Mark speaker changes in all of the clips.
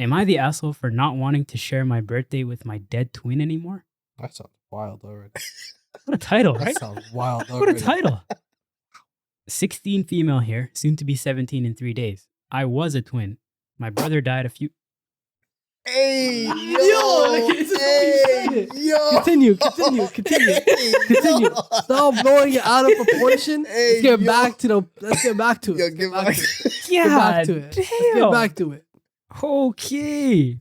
Speaker 1: Am I the asshole for not wanting to share my birthday with my dead twin anymore?
Speaker 2: That sounds wild already.
Speaker 1: What a title,
Speaker 2: That
Speaker 1: right?
Speaker 2: sounds wild
Speaker 1: What a
Speaker 2: already.
Speaker 1: title. 16 female here, soon to be 17 in 3 days. I was a twin. My brother died a few...
Speaker 2: Hey, yo,
Speaker 3: This is what we said.
Speaker 2: yo.
Speaker 3: Continue.
Speaker 2: Hey,
Speaker 3: Continue.
Speaker 2: yo.
Speaker 3: Stop blowing it out of proportion.
Speaker 2: Hey,
Speaker 3: Let's get
Speaker 2: yo.
Speaker 3: back to it.
Speaker 2: Yo,
Speaker 3: Let's
Speaker 2: get back.
Speaker 3: get
Speaker 1: Yeah,
Speaker 3: back to it. Let's get back to it.
Speaker 1: Okay.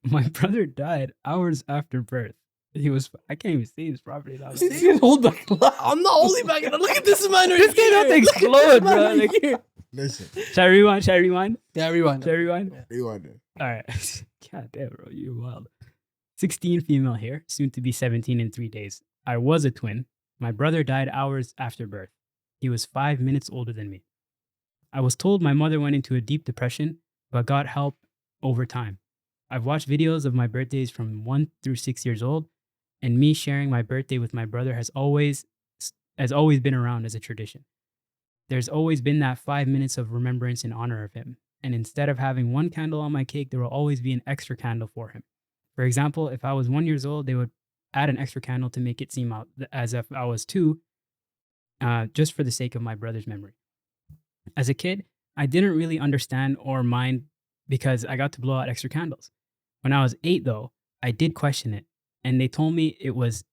Speaker 1: My brother died hours after birth. He was... I can't even say his property. That was...
Speaker 3: Hold back. I'm not holding back. Look at this man right
Speaker 1: This guy about to explode, bro. Like,
Speaker 2: Listen,
Speaker 1: Shall I rewind?
Speaker 3: Yeah, rewind.
Speaker 1: Shall I rewind?
Speaker 3: Yeah.
Speaker 2: rewind it.
Speaker 1: All right. God damn, bro. You're wild. 16 female here, soon to be 17 in 3 days. I was a twin. My brother died hours after birth. He was 5 minutes older than me. I was told my mother went into a deep depression, but got help over time. I've watched videos of my birthdays from 1 through 6 years old, and me sharing my birthday with my brother has always been around as a tradition. There's always been that 5 minutes of remembrance in honor of him. And instead of having one candle on my cake, there will always be an extra candle for him. For example, if I was 1 year old, they would add an extra candle to make it seem out as if I was 2, just for the sake of my brother's memory. As a kid, I didn't really understand or mind because I got to blow out extra candles. When I was 8, though, I did question it, and they told me it was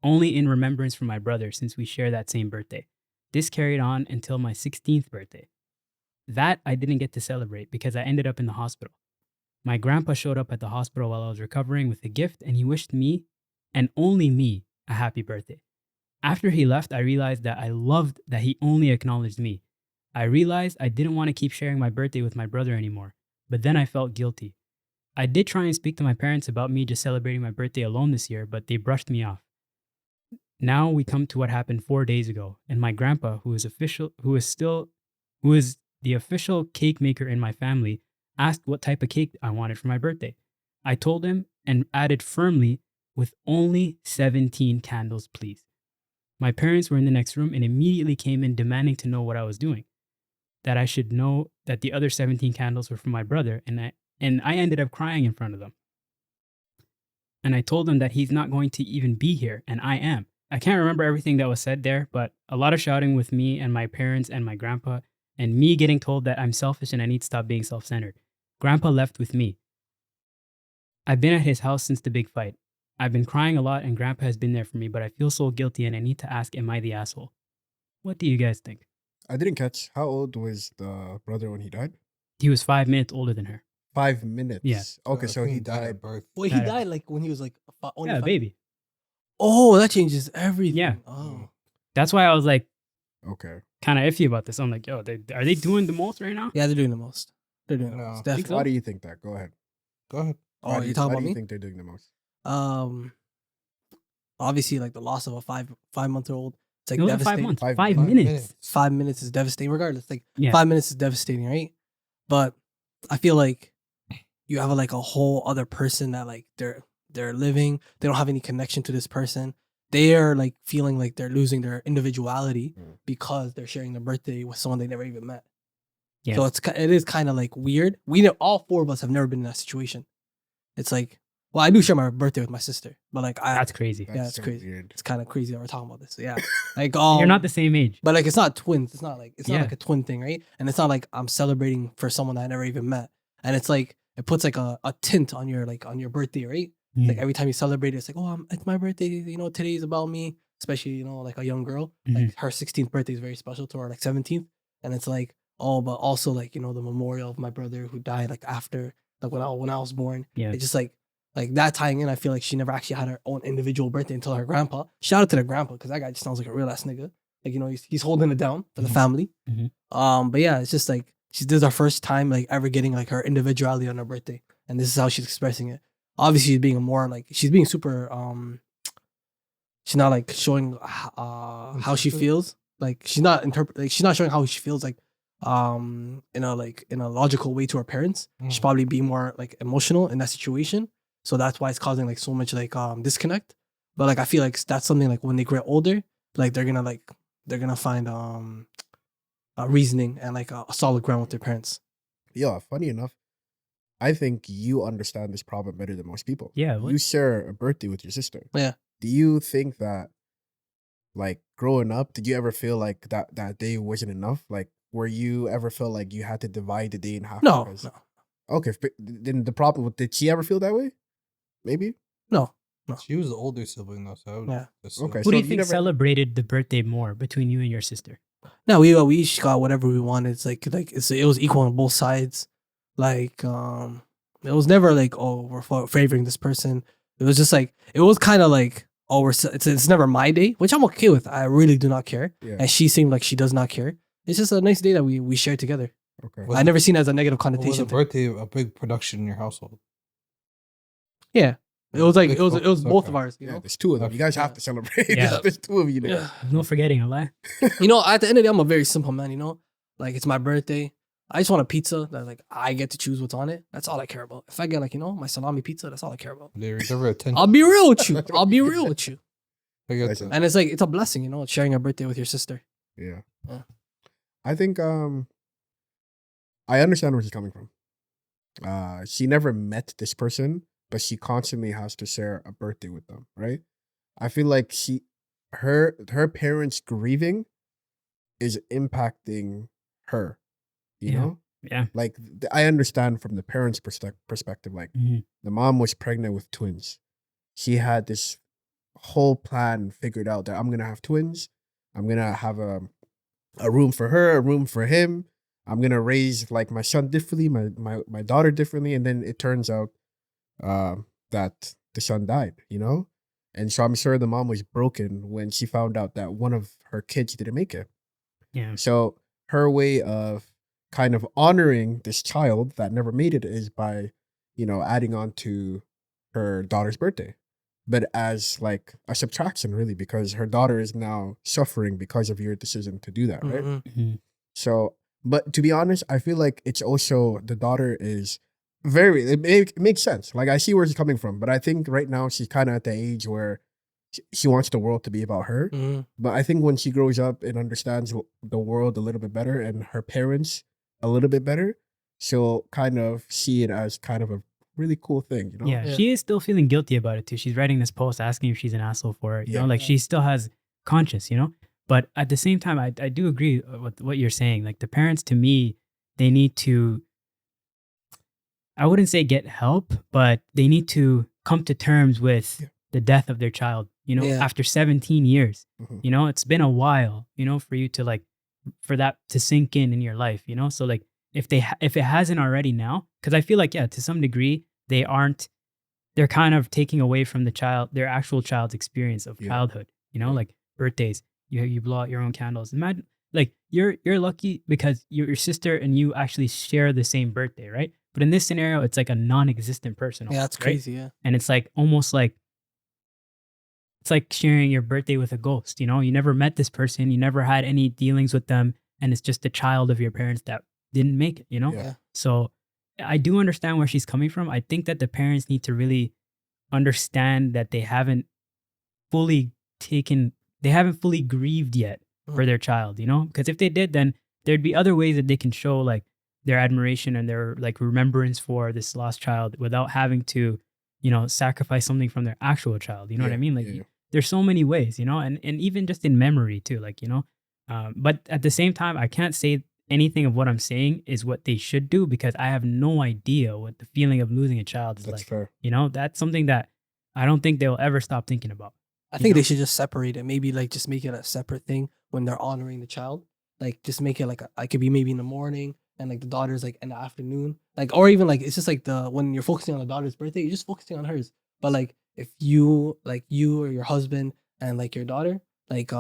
Speaker 1: only in remembrance for my brother since we share that same birthday. This carried on until my 16th birthday. That I didn't get to celebrate because I ended up in the hospital. My grandpa showed up at the hospital while I was recovering with a gift, and he wished me, and only me, a happy birthday. After he left, I realized that I loved that he only acknowledged me. I realized I didn't want to keep sharing my birthday with my brother anymore, but then I felt guilty. I did try and speak to my parents about me just celebrating my birthday alone this year, but they brushed me off. Now we come to what happened 4 days ago, and my grandpa, who is the official cake maker in my family, asked what type of cake I wanted for my birthday. I told him and added firmly, with only 17 candles, please. My parents were in the next room and immediately came in demanding to know what I was doing. That I should know that the other 17 candles were for my brother, and I ended up crying in front of them. And I told them that he's not going to even be here, and I am. I can't remember everything that was said there, but a lot of shouting with me and my parents and my grandpa, and me getting told that I'm selfish and I need to stop being self-centered. Grandpa left with me. I've been at his house since the big fight. I've been crying a lot and Grandpa has been there for me, but I feel so guilty and I need to ask, am I the asshole? What do you guys think?
Speaker 2: I didn't catch. How old was the brother when he died?
Speaker 1: He was 5 minutes older than her.
Speaker 2: 5 minutes.
Speaker 1: Yeah.
Speaker 2: Okay,
Speaker 4: I
Speaker 2: so
Speaker 4: think
Speaker 2: he died
Speaker 4: at birth.
Speaker 3: Wait, he died like when he was like only
Speaker 1: Yeah, a
Speaker 3: 5?
Speaker 1: baby.
Speaker 3: Oh, that changes everything.
Speaker 1: Yeah.
Speaker 3: Oh.
Speaker 1: That's why I was like
Speaker 2: Okay.
Speaker 1: kind of iffy about this. I'm like, yo, are they doing the most right now?
Speaker 3: Yeah, they're doing the most. They're doing the
Speaker 4: No.
Speaker 3: most.
Speaker 1: Think
Speaker 3: Definitely.
Speaker 1: so?
Speaker 2: Why do you think that? Go ahead.
Speaker 4: Go ahead.
Speaker 3: Oh,
Speaker 2: Why do
Speaker 3: you're talking
Speaker 2: why
Speaker 3: about
Speaker 2: do you
Speaker 3: me?
Speaker 2: think they're doing the most?
Speaker 3: Obviously, like the loss of a 5-month-old. It's like
Speaker 1: It wasn't 5
Speaker 3: devastating.
Speaker 1: months.
Speaker 2: 5
Speaker 1: 5
Speaker 2: minutes.
Speaker 1: minutes.
Speaker 3: 5 minutes is devastating, regardless. Like
Speaker 1: Yeah.
Speaker 3: 5 minutes is devastating, right? But I feel like you have like a whole other person that like they're living. They don't have any connection to this person. They are like feeling like they're losing their individuality because they're sharing their birthday with someone they never even met.
Speaker 1: Yeah.
Speaker 3: So it is kind of like weird. We know all 4 of us have never been in that situation. It's like, well, I do share my birthday with my sister, but like
Speaker 1: That's crazy.
Speaker 3: Yeah, it's
Speaker 2: so
Speaker 3: crazy.
Speaker 2: weird.
Speaker 3: it's kind of crazy that we're talking about this. So, yeah, like
Speaker 1: You're not the same age.
Speaker 3: but like it's not twins. It's not like
Speaker 1: Yeah.
Speaker 3: a twin thing, right? And it's not like I'm celebrating for someone that I never even met. And it's like it puts like a tint on your birthday, right? Like every time you celebrate it, it's like, oh, it's my birthday. You know, today's about me. Especially, you know, like a young girl. Like her 16th birthday is very special to her, like 17th. And it's like, oh, but also like, you know, the memorial of my brother who died like after, like when I was born.
Speaker 1: Yeah.
Speaker 3: It's just like that tying in. I feel like she never actually had her own individual birthday until her grandpa. Shout out to the grandpa because that guy just sounds like a real ass nigga. Like, you know, he's holding it down for the family. But yeah, it's just like this is our first time like ever getting like her individuality on her birthday, and this is how she's expressing it. Obviously, she's being super. She's not like showing how she feels. Like she's not showing how she feels like in a logical way to her parents. She's probably being more like emotional in that situation. So that's why it's causing like so much like disconnect. But like I feel like that's something like when they get older, like they're gonna find a reasoning and like a solid ground with their parents.
Speaker 2: Yeah, funny enough, I think you understand this problem better than most people.
Speaker 1: Yeah.
Speaker 2: You share a birthday with your sister.
Speaker 3: Yeah.
Speaker 2: Do you think that, like, growing up, did you ever feel like that day wasn't enough? Like, were you ever feel like you had to divide the day in half?
Speaker 3: No,
Speaker 2: because-
Speaker 3: no,
Speaker 2: Okay. Then the problem with, did she ever feel that way? Maybe.
Speaker 3: no.
Speaker 4: She was the older sibling though, so I would
Speaker 3: Yeah.
Speaker 4: assume.
Speaker 2: Okay.
Speaker 1: Who do you
Speaker 2: you
Speaker 1: think
Speaker 2: never-
Speaker 1: celebrated the birthday more between you and your sister?
Speaker 3: No, we each got whatever we wanted. It's like it was equal on both sides. Like it was never like, oh, we're favoring this person. It was just like, it was kind of like, oh, it's never my day, which I'm okay with. I really do not care.
Speaker 2: Yeah.
Speaker 3: And she seemed like she does not care. It's just a nice day that we share together.
Speaker 2: Okay.
Speaker 4: Was
Speaker 3: I
Speaker 4: it-
Speaker 3: never seen it as a negative
Speaker 4: Was
Speaker 3: connotation.
Speaker 4: a birthday a big production in your household?
Speaker 3: Yeah, it was like
Speaker 4: Big
Speaker 3: it was
Speaker 4: focus,
Speaker 3: both
Speaker 4: okay.
Speaker 3: of ours. You
Speaker 2: Yeah,
Speaker 3: know.
Speaker 2: there's two of them.
Speaker 4: Okay.
Speaker 2: You guys have
Speaker 3: Yeah.
Speaker 2: to celebrate.
Speaker 1: Yeah.
Speaker 2: There's two of you there.
Speaker 3: Yeah.
Speaker 1: No forgetting, Allah.
Speaker 3: You know, at the end of the day, I'm a very simple man. You know, like it's my birthday. I just want a pizza that like I get to choose what's on it. That's all I care about. If I get like, you know, my salami pizza, that's all I care about.
Speaker 4: They never attention.
Speaker 3: I'll be real with you. I'll be real with you.
Speaker 4: I get
Speaker 2: Listen.
Speaker 4: that.
Speaker 3: And it's like it's a blessing, you know, sharing a birthday with your sister.
Speaker 2: Yeah.
Speaker 3: Yeah.
Speaker 2: I think I understand where she's coming from. She never met this person, but she constantly has to share a birthday with them, right? I feel like her parents grieving is impacting her, you
Speaker 1: Yeah.
Speaker 2: know?
Speaker 1: Yeah.
Speaker 2: Like I understand from the parents' perspective, like
Speaker 1: Mhm.
Speaker 2: the mom was pregnant with twins. She had this whole plan figured out that I'm gonna have twins. I'm gonna have a room for her, a room for him. I'm gonna raise like my son differently, my daughter differently, and then it turns out that the son died, you know? And so I'm sure the mom was broken when she found out that one of her kids didn't make it.
Speaker 1: Yeah.
Speaker 2: So her way of kind of honoring this child that never made it is by, you know, adding on to her daughter's birthday. But as like a subtraction, really, because her daughter is now suffering because of your decision to do that, right?
Speaker 3: Mhm.
Speaker 1: Mhm.
Speaker 2: So, but to be honest, I feel like it's also the daughter is it makes sense. Like I see where she's coming from, but I think right now she's kind of at the age where she wants the world to be about her.
Speaker 3: Mhm.
Speaker 2: But I think when she grows up and understands the world a little bit better and her parents a little bit better, she'll kind of see it as kind of a really cool thing, you know?
Speaker 1: Yeah,
Speaker 3: Yeah.
Speaker 1: she is still feeling guilty about it too. She's writing this post asking if she's an asshole for it. You
Speaker 2: Yeah.
Speaker 1: know, like
Speaker 3: Yeah.
Speaker 1: she still has conscience, you know? But at the same time, I do agree with what you're saying. Like the parents, to me, they need to, I wouldn't say get help, but they need to come to terms with
Speaker 2: Yeah.
Speaker 1: the death of their child, you know,
Speaker 3: Yeah.
Speaker 1: after 17 years.
Speaker 2: Mhm.
Speaker 1: You know, it's been a while, you know, for you to like, for that to sink in your life, you know? So like, if it hasn't already now, because I feel like, yeah, to some degree, they're kind of taking away from the child, their actual child's experience of
Speaker 2: Yeah.
Speaker 1: childhood, you know,
Speaker 2: Yeah.
Speaker 1: like birthdays, you blow out your own candles. Imagine, like, you're lucky because your sister and you actually share the same birthday, right? But in this scenario, it's like a non-existent person.
Speaker 3: Yeah, that's
Speaker 1: almost, right?
Speaker 3: crazy. Yeah.
Speaker 1: And it's like almost like, it's like sharing your birthday with a ghost, you know? You never met this person, you never had any dealings with them, and it's just a child of your parents that didn't make it, you know?
Speaker 2: Yeah.
Speaker 1: So I do understand where she's coming from. I think that the parents need to really understand that they haven't fully grieved yet for their child, you know? Because if they did, then there'd be other ways that they can show like their admiration and their like remembrance for this lost child without having to, you know, sacrifice something from their actual child. You know what I mean? Like
Speaker 2: yeah.
Speaker 1: there's so many ways, you know, and even just in memory too, like, you know, but at the same time, I can't say anything of what I'm saying is what they should do because I have no idea what the feeling of losing a child is
Speaker 2: That's
Speaker 1: like.
Speaker 2: fair.
Speaker 1: You know, that's something that I don't think they'll ever stop thinking about.
Speaker 3: I
Speaker 1: You
Speaker 3: think
Speaker 1: know?
Speaker 3: they should just separate it. Maybe like just make it a separate thing when they're honoring the child. Like just make it like I could be maybe in the morning and like the daughter's like in the afternoon. Like or even like it's just like when you're focusing on the daughter's birthday, you're just focusing on hers. But like if you or your husband and like your daughter, like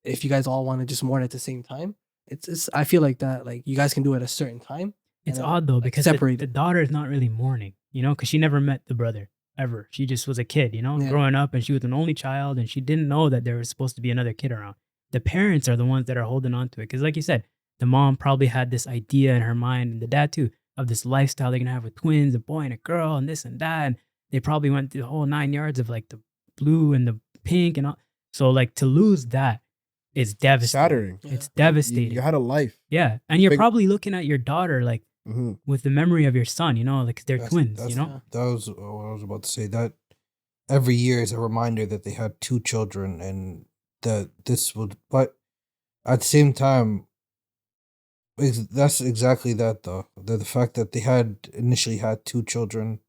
Speaker 3: if you guys all want to just mourn at the same time, it's I feel like that like you guys can do it at a certain time.
Speaker 1: It's
Speaker 3: and then,
Speaker 1: odd though
Speaker 3: like,
Speaker 1: because
Speaker 3: separate
Speaker 1: the daughter is not really mourning, you know, because she never met the brother ever. She just was a kid, you know,
Speaker 3: Yeah.
Speaker 1: growing up, and she was an only child, and she didn't know that there was supposed to be another kid around. The parents are the ones that are holding on to it because, like you said, the mom probably had this idea in her mind, and the dad too, of this lifestyle they're gonna have with twins, a boy and a girl, and this and that, and they probably went through the whole 9 yards of like the blue and the pink and all. So like to lose that is devastating.
Speaker 2: Saturday.
Speaker 3: Yeah.
Speaker 1: It's devastating.
Speaker 2: You had a life.
Speaker 1: Yeah. And you're
Speaker 2: Big-
Speaker 1: probably looking at your daughter like with the memory of your son, like they're twins,
Speaker 4: That was what I was about to say. That every year is a reminder that they had 2 children and that this would, but at the same time, that's exactly that though. The fact that they had initially had 2 children,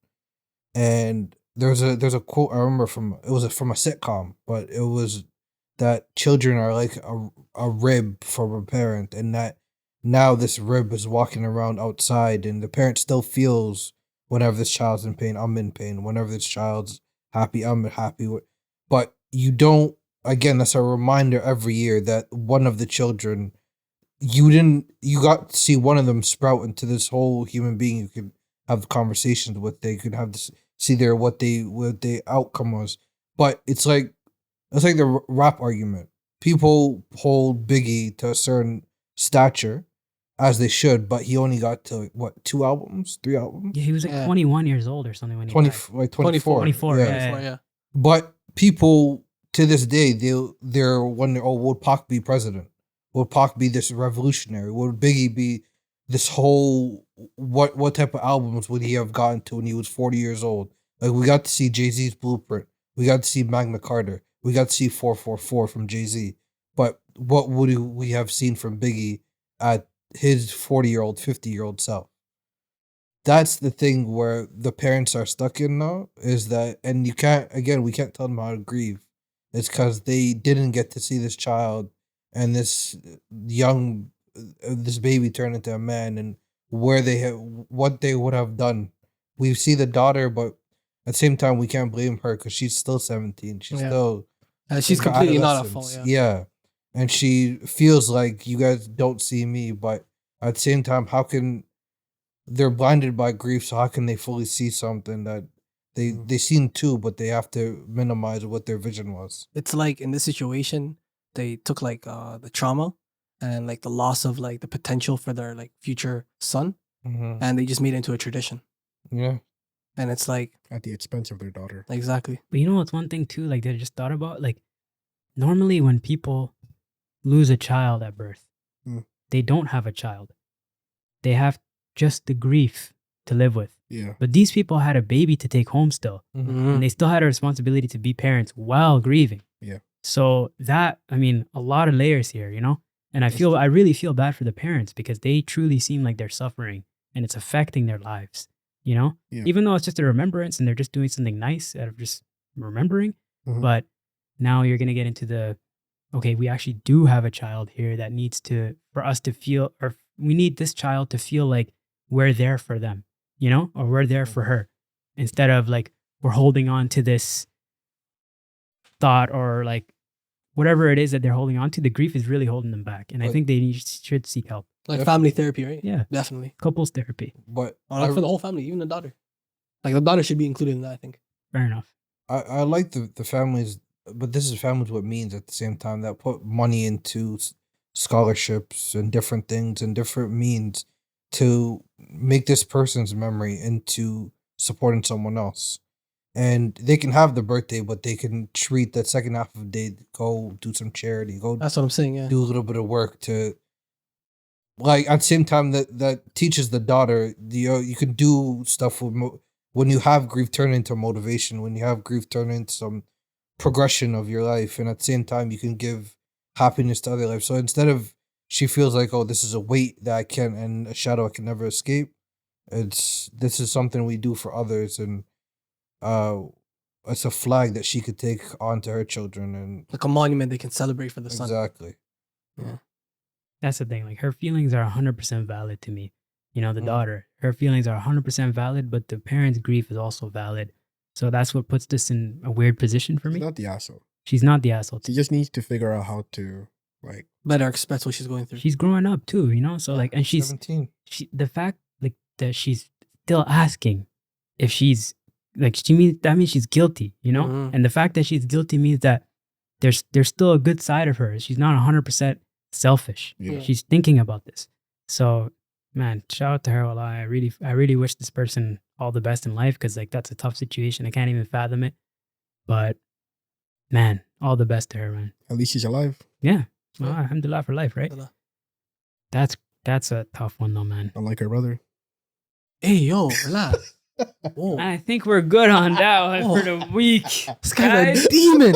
Speaker 4: and there's a quote I remember from a sitcom, but it was that children are like a rib from a parent, and that now this rib is walking around outside, and the parent still feels whenever this child's in pain, I'm in pain. Whenever this child's happy, I'm happy. But you don't. Again, that's a reminder every year that one of the children, you got to see one of them sprout into this whole human being you could have conversations with. They could have this, see what the outcome was. But it's like the rap argument. People hold Biggie to a certain stature, as they should, but he only got to 2 albums, 3 albums.
Speaker 1: Yeah, he was like 21 years old or something when he
Speaker 4: 20,
Speaker 1: died.
Speaker 4: like 24.
Speaker 1: 24,
Speaker 4: Yeah.
Speaker 1: yeah.
Speaker 4: But people to this day, they're wondering, would Pac be president? Would Pac be this revolutionary? Would Biggie be this whole, what type of albums would he have gotten to when he was 40 years old? Like, we got to see Jay-Z's Blueprint. We got to see Magna Carta. We got to see 444 from Jay-Z. But what would we have seen from Biggie at his 40-year-old, 50-year-old self? That's the thing where the parents are stuck in now, is that, and we can't tell them how to grieve. It's because they didn't get to see this child and this baby turn into a man, and what they would have done. We see the daughter, but at the same time, we can't blame her because she's still 17. She's still...
Speaker 3: she's completely not at fault,
Speaker 4: Yeah. And she feels like, you guys don't see me, but at the same time, how can... They're blinded by grief, so how can they fully see something that they seen too, but they have to minimize what their vision was?
Speaker 3: It's like, in this situation, they took like the trauma and like the loss of like the potential for their like future son, and they just made it into a tradition.
Speaker 4: Yeah.
Speaker 3: And it's like,
Speaker 2: at the expense of their daughter.
Speaker 3: Exactly.
Speaker 1: But you know what's one thing too, like, that I just thought about? Like, normally when people lose a child at birth, they don't have a child. They have just the grief to live with.
Speaker 2: Yeah.
Speaker 1: But these people had a baby to take home still. And they still had a responsibility to be parents while grieving.
Speaker 2: Yeah.
Speaker 1: So that, I mean, a lot of layers here, And I really feel bad for the parents because they truly seem like they're suffering and it's affecting their lives,
Speaker 2: Yeah.
Speaker 1: Even though it's just a remembrance and they're just doing something nice out of just remembering. But now you're going to get into okay, we actually do have a child here that needs for us to feel, or we need this child to feel like we're there for them, or we're there for her, instead of like we're holding on to this thought or like whatever it is that they're holding on to. The grief is really holding them back. And I think they should seek help.
Speaker 3: Like family therapy, right?
Speaker 1: Yeah.
Speaker 3: Definitely.
Speaker 1: Couples therapy.
Speaker 4: But
Speaker 3: Or for the whole family, even the daughter. Like the daughter should be included in that, I think.
Speaker 1: Fair enough.
Speaker 4: I like the families, but this is families with means at the same time that put money into scholarships and different things and different means to make this person's memory into supporting someone else. And they can have the birthday, but they can treat that second half of the day, go do some charity,
Speaker 3: That's what I'm saying, yeah.
Speaker 4: do a little bit of work to, like, at the same time that teaches the daughter, you can do stuff when you have grief turn into motivation, when you have grief turn into some progression of your life, and at the same time you can give happiness to other lives. So instead of she feels like, this is a weight that I can't, and a shadow I can never escape, this is something we do for others, and it's a flag that she could take on to her children, and
Speaker 3: like a monument they can celebrate for the son.
Speaker 4: Exactly.
Speaker 3: Yeah.
Speaker 1: That's the thing. Like, her feelings are 100% valid to me. The daughter, her feelings are 100% valid, but the parent's grief is also valid. So that's what puts this in a weird position for me.
Speaker 2: She's not the asshole.
Speaker 1: She's not the asshole.
Speaker 2: She just needs to figure out how to, like,
Speaker 3: better express what she's going through.
Speaker 1: She's growing up too, So like, and she's
Speaker 4: 17.
Speaker 1: The fact like that she's still asking if she's like, that means she's guilty, And the fact that she's guilty means that there's still a good side of her. She's not 100% selfish.
Speaker 2: Yeah.
Speaker 1: She's thinking about this. So, man, shout out to her. Wallah, I really wish this person all the best in life, because like that's a tough situation. I can't even fathom it. But man, all the best to her, man.
Speaker 2: At least she's alive.
Speaker 1: Yeah. Well, alhamdulillah for life, right?
Speaker 3: Alhamdulillah.
Speaker 1: That's a tough one though, man.
Speaker 2: Unlike her brother.
Speaker 3: Hey, yo, relax. Whoa.
Speaker 1: I think we're good on that one
Speaker 3: Oh.
Speaker 1: for the week.
Speaker 3: This guy's
Speaker 1: Guys.
Speaker 3: a demon.